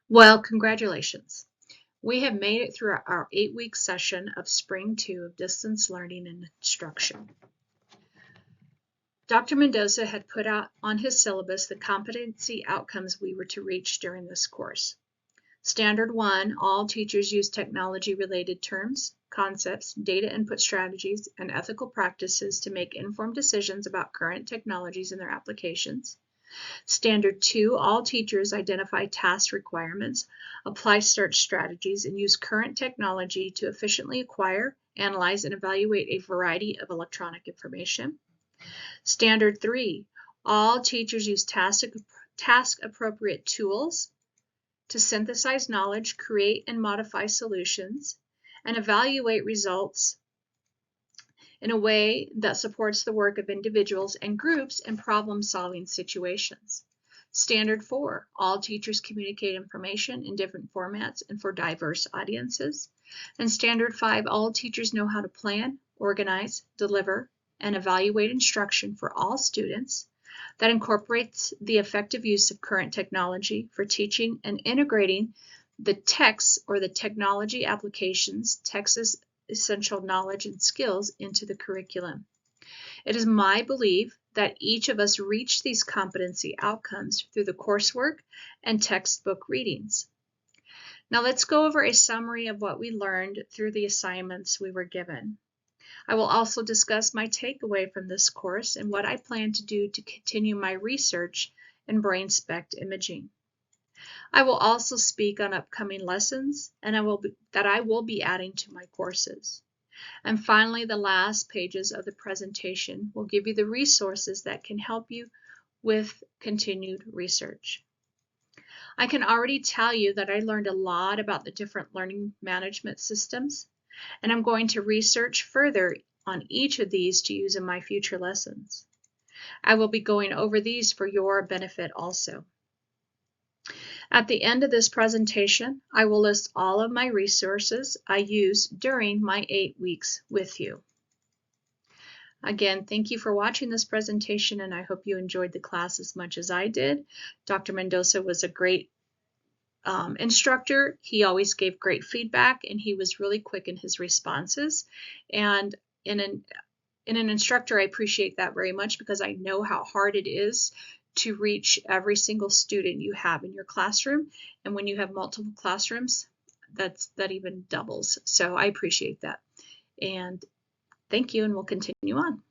Well, congratulations. We have made it through our 8-week session of Spring 2 of Distance Learning and Instruction. Dr. Mendoza had put out on his syllabus the competency outcomes we were to reach during this course. Standard 1, all teachers use technology-related terms, concepts, data input strategies, and ethical practices to make informed decisions about current technologies and their applications. Standard 2, all teachers identify task requirements, apply search strategies, and use current technology to efficiently acquire, analyze, and evaluate a variety of electronic information. Standard 3, all teachers use task-appropriate tools to synthesize knowledge, create and modify solutions, and evaluate results in a way that supports the work of individuals and groups in problem-solving situations. Standard 4, all teachers communicate information in different formats and for diverse audiences. And Standard 5, all teachers know how to plan, organize, deliver, and evaluate instruction for all students that incorporates the effective use of current technology for teaching and integrating the texts or the technology applications, Texas essential knowledge and skills into the curriculum. It is my belief that each of us reach these competency outcomes through the coursework and textbook readings. Now let's go over a summary of what we learned through the assignments we were given. I will also discuss my takeaway from this course and what I plan to do to continue my research in brain SPECT imaging. I will also speak on upcoming lessons and that I will be adding to my courses. And finally, the last pages of the presentation will give you the resources that can help you with continued research. I can already tell you that I learned a lot about the different learning management systems, and I'm going to research further on each of these to use in my future lessons. I will be going over these for your benefit also. At the end of this presentation, I will list all of my resources I used during my 8 weeks with you. Again, thank you for watching this presentation, and I hope you enjoyed the class as much as I did. Dr. Mendoza was a great instructor. He always gave great feedback, and he was really quick in his responses. And in an instructor, I appreciate that very much because I know how hard it is to reach every single student you have in your classroom. And when you have multiple classrooms, that even doubles. So I appreciate that. And thank you, and we'll continue on.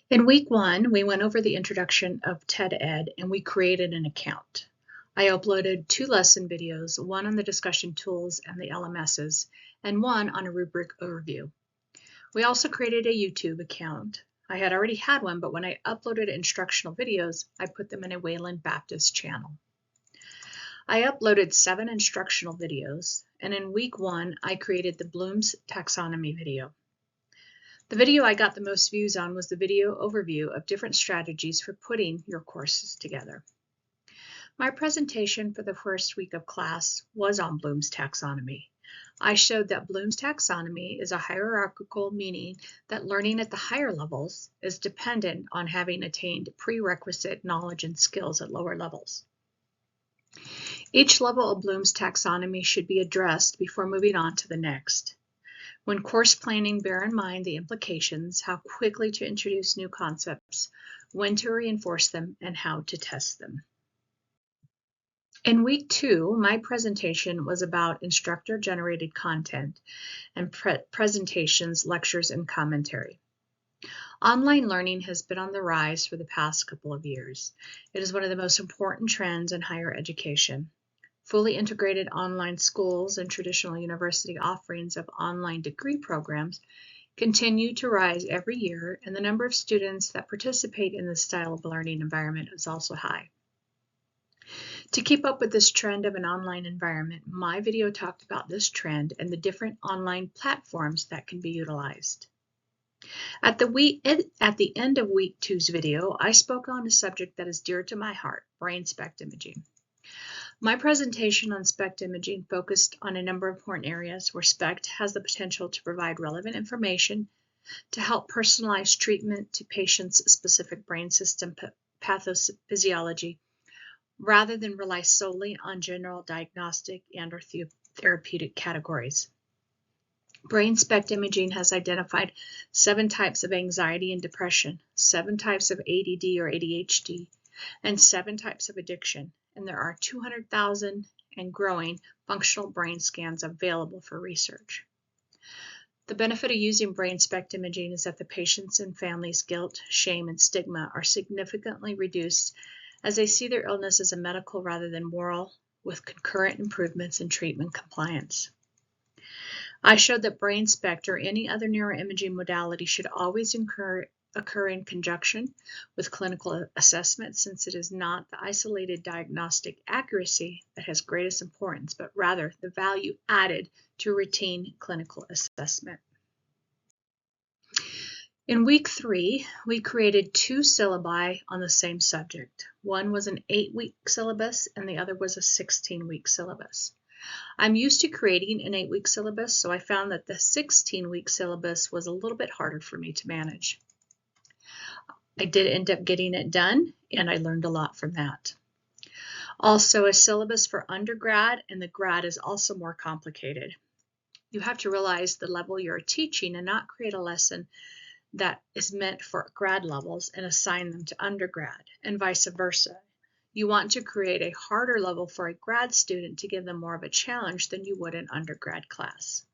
In week 1, we went over the introduction of TED-Ed, and we created an account. I uploaded 2 lesson videos, one on the discussion tools and the LMSs, and one on a rubric overview. We also created a YouTube account. I had already had one, but when I uploaded instructional videos, I put them in a Wayland Baptist channel. I uploaded 7 instructional videos, and in week 1, I created the Bloom's Taxonomy video. The video I got the most views on was the video overview of different strategies for putting your courses together. My presentation for the first week of class was on Bloom's Taxonomy. I showed that Bloom's Taxonomy is a hierarchical, meaning that learning at the higher levels is dependent on having attained prerequisite knowledge and skills at lower levels. Each level of Bloom's Taxonomy should be addressed before moving on to the next. When course planning, bear in mind the implications, how quickly to introduce new concepts, when to reinforce them, and how to test them. In week 2, my presentation was about instructor-generated content and presentations, lectures, and commentary. Online learning has been on the rise for the past couple of years. It is one of the most important trends in higher education. Fully integrated online schools and traditional university offerings of online degree programs continue to rise every year, and the number of students that participate in this style of learning environment is also high. To keep up with this trend of an online environment, my video talked about this trend and the different online platforms that can be utilized. At the end of week 2's video, I spoke on a subject that is dear to my heart, brain SPECT imaging. My presentation on SPECT imaging focused on a number of important areas where SPECT has the potential to provide relevant information to help personalize treatment to patients' specific brain system pathophysiology, rather than rely solely on general diagnostic and or therapeutic categories. Brain SPECT imaging has identified 7 types of anxiety and depression, 7 types of ADD or ADHD, and 7 types of addiction, and there are 200,000 and growing functional brain scans available for research. The benefit of using brain SPECT imaging is that the patients and families' guilt, shame, and stigma are significantly reduced as they see their illness as a medical rather than moral, with concurrent improvements in treatment compliance. I showed that brain SPECT or any other neuroimaging modality should always occur in conjunction with clinical assessment, since it is not the isolated diagnostic accuracy that has greatest importance, but rather the value added to routine clinical assessment. In week 3, we created 2 syllabi on the same subject. One was an 8-week syllabus and the other was a 16-week syllabus. I'm used to creating an 8-week syllabus, so I found that the 16-week syllabus was a little bit harder for me to manage. I did end up getting it done, and I learned a lot from that. Also, a syllabus for undergrad and the grad is also more complicated. You have to realize the level you're teaching and not create a lesson that is meant for grad levels and assign them to undergrad, and vice versa. You want to create a harder level for a grad student to give them more of a challenge than you would an undergrad class.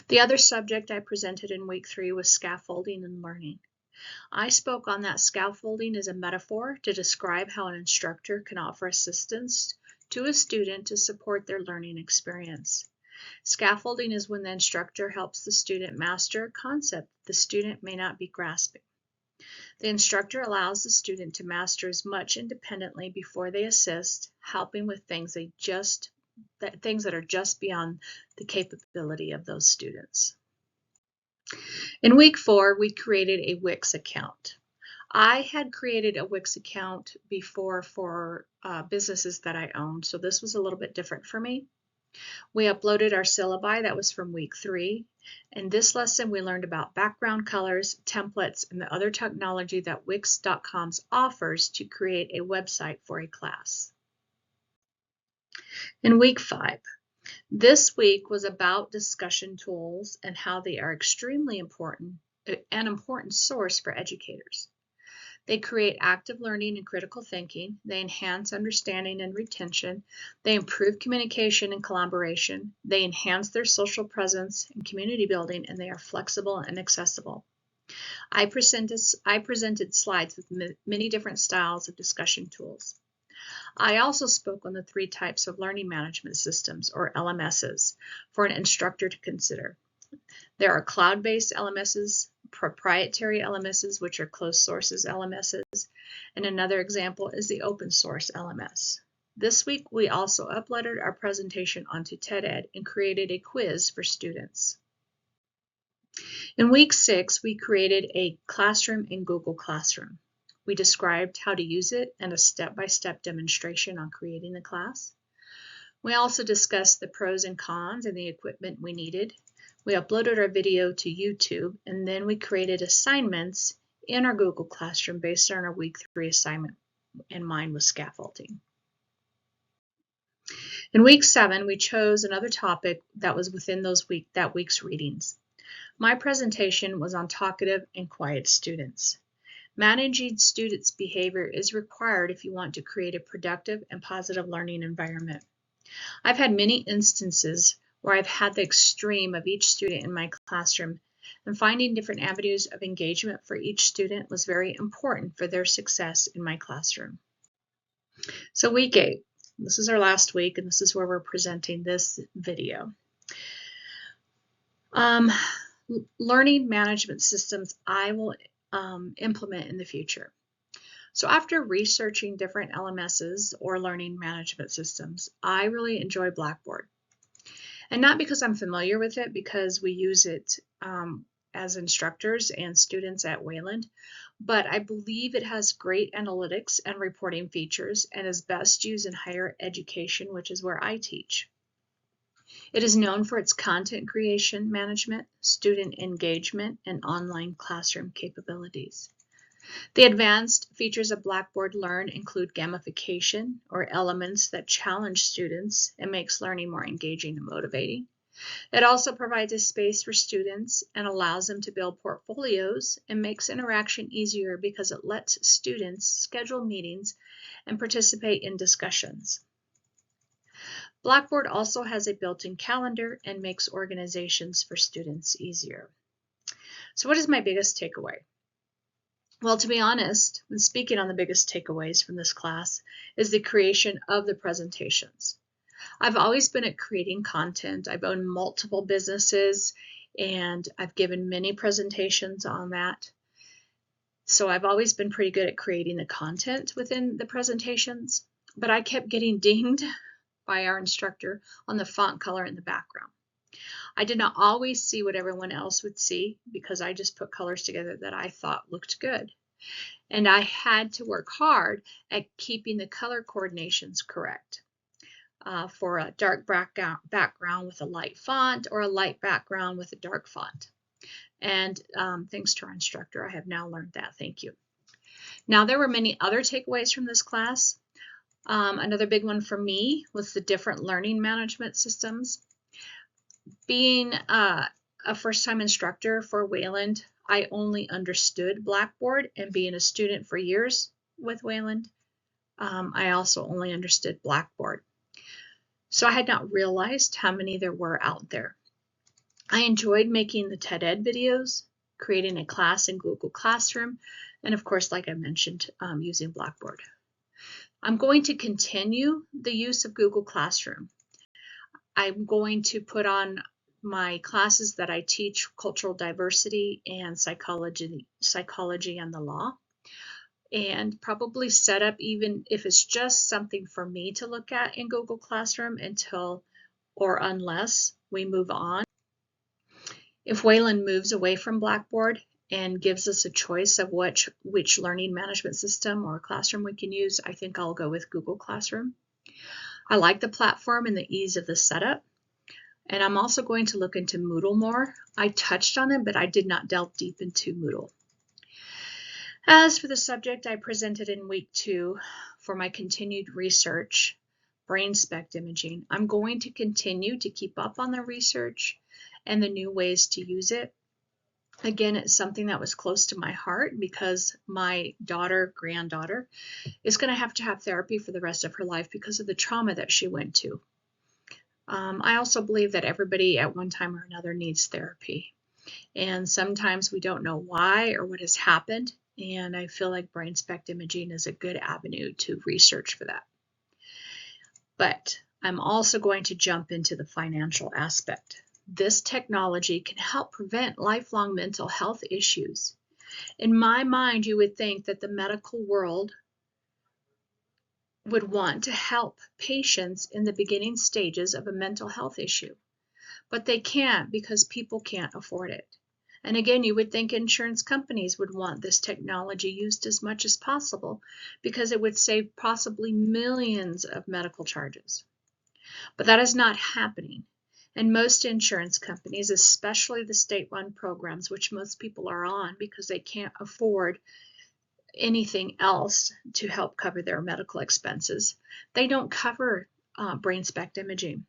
The other subject I presented in week 3 was scaffolding and learning. I spoke on that scaffolding as a metaphor to describe how an instructor can offer assistance to a student to support their learning experience. Scaffolding is when the instructor helps the student master a concept the student may not be grasping. The instructor allows the student to master as much independently before they assist, helping with things that are just beyond the capability of those students. In week 4, we created a Wix account. I had created a Wix account before for businesses that I owned, so this was a little bit different for me. We uploaded our syllabi that was from week 3. In this lesson, we learned about background colors, templates, and the other technology that Wix.com offers to create a website for a class. In week 5, this week was about discussion tools and how they are extremely important, an important source for educators. They create active learning and critical thinking. They enhance understanding and retention. They improve communication and collaboration. They enhance their social presence and community building, and they are flexible and accessible. I presented slides with many different styles of discussion tools. I also spoke on the 3 types of learning management systems, or LMSs, for an instructor to consider. There are cloud-based LMSs, proprietary LMSs, which are closed sources LMSs, and another example is the open source LMS. This week, we also uploaded our presentation onto TED-Ed and created a quiz for students. In week 6, we created a classroom in Google Classroom. We described how to use it and a step-by-step demonstration on creating the class. We also discussed the pros and cons and the equipment we needed. We uploaded our video to YouTube, and then we created assignments in our Google Classroom based on our week 3 assignment, and mine was scaffolding. In week 7, we chose another topic that was within that week's readings. My presentation was on talkative and quiet students. Managing students' behavior is required if you want to create a productive and positive learning environment. I've had many instances where I've had the extreme of each student in my classroom, and finding different avenues of engagement for each student was very important for their success in my classroom. So week 8, this is our last week, and this is where we're presenting this video. Learning management systems I will implement in the future. So after researching different LMSs or learning management systems, I really enjoy Blackboard. And not because I'm familiar with it, because we use it as instructors and students at Wayland, but I believe it has great analytics and reporting features and is best used in higher education, which is where I teach. It is known for its content creation management, student engagement, and online classroom capabilities. The advanced features of Blackboard Learn include gamification, or elements that challenge students and makes learning more engaging and motivating. It also provides a space for students and allows them to build portfolios and makes interaction easier because it lets students schedule meetings and participate in discussions. Blackboard also has a built-in calendar and makes organizations for students easier. So what is my biggest takeaway? Well, to be honest, when speaking on the biggest takeaways from this class is the creation of the presentations. I've always been at creating content. I've owned multiple businesses and I've given many presentations on that. So I've always been pretty good at creating the content within the presentations, but I kept getting dinged by our instructor on the font color in the background. I did not always see what everyone else would see because I just put colors together that I thought looked good. And I had to work hard at keeping the color coordinations correct. For a dark background with a light font or a light background with a dark font. And thanks to our instructor, I have now learned that. Thank you. Now, there were many other takeaways from this class. Another big one for me was the different learning management systems. Being a first-time instructor for Wayland, I only understood Blackboard, and being a student for years with Wayland, I also only understood Blackboard. So I had not realized how many there were out there. I enjoyed making the TED Ed videos, creating a class in Google Classroom, and of course, like I mentioned, using Blackboard. I'm going to continue the use of Google Classroom. I'm going to put on my classes that I teach, cultural diversity and psychology and the law, and probably set up, even if it's just something for me to look at in Google Classroom until or unless we move on. If Wayland moves away from Blackboard and gives us a choice of which learning management system or classroom we can use, I think I'll go with Google Classroom. I like the platform and the ease of the setup. And I'm also going to look into Moodle more. I touched on it, but I did not delve deep into Moodle. As for the subject I presented in week 2 for my continued research, brain SPECT imaging, I'm going to continue to keep up on the research and the new ways to use it. Again, it's something that was close to my heart because my granddaughter, is going to have therapy for the rest of her life because of the trauma that she went to. I also believe that everybody at one time or another needs therapy. And sometimes we don't know why or what has happened. And I feel like brain SPECT imaging is a good avenue to research for that. But I'm also going to jump into the financial aspect. This technology can help prevent lifelong mental health issues. In my mind, you would think that the medical world would want to help patients in the beginning stages of a mental health issue, but they can't because people can't afford it. And again, you would think insurance companies would want this technology used as much as possible because it would save possibly millions of medical charges. But that is not happening. And most insurance companies, especially the state-run programs, which most people are on because they can't afford anything else to help cover their medical expenses, they don't cover brain SPECT imaging.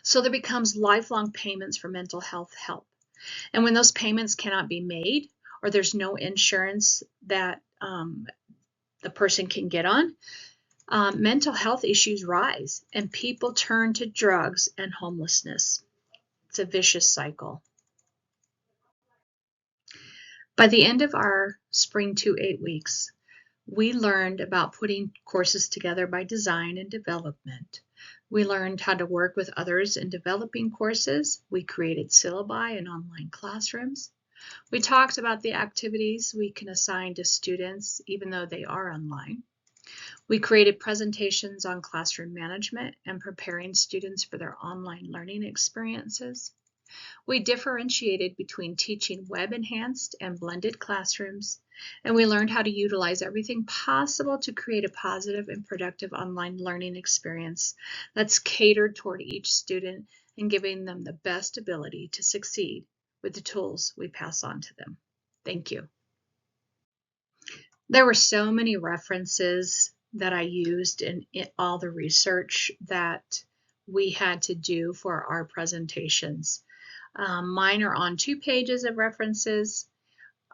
So there becomes lifelong payments for mental health help. And when those payments cannot be made, or there's no insurance that the person can get on, mental health issues rise and people turn to drugs and homelessness. It's a vicious cycle. By the end of our Spring 2 8 weeks, we learned about putting courses together by design and development. We learned how to work with others in developing courses. We created syllabi and online classrooms. We talked about the activities we can assign to students even though they are online. We created presentations on classroom management and preparing students for their online learning experiences. We differentiated between teaching web-enhanced and blended classrooms, and we learned how to utilize everything possible to create a positive and productive online learning experience that's catered toward each student and giving them the best ability to succeed with the tools we pass on to them. Thank you. There were so many references that I used in all the research that we had to do for our presentations. Mine are on 2 pages of references.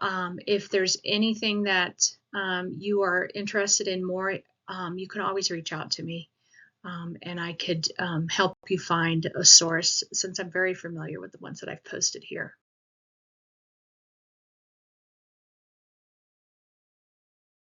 If there's anything that you are interested in more, you can always reach out to me, and I could help you find a source, since I'm very familiar with the ones that I've posted here.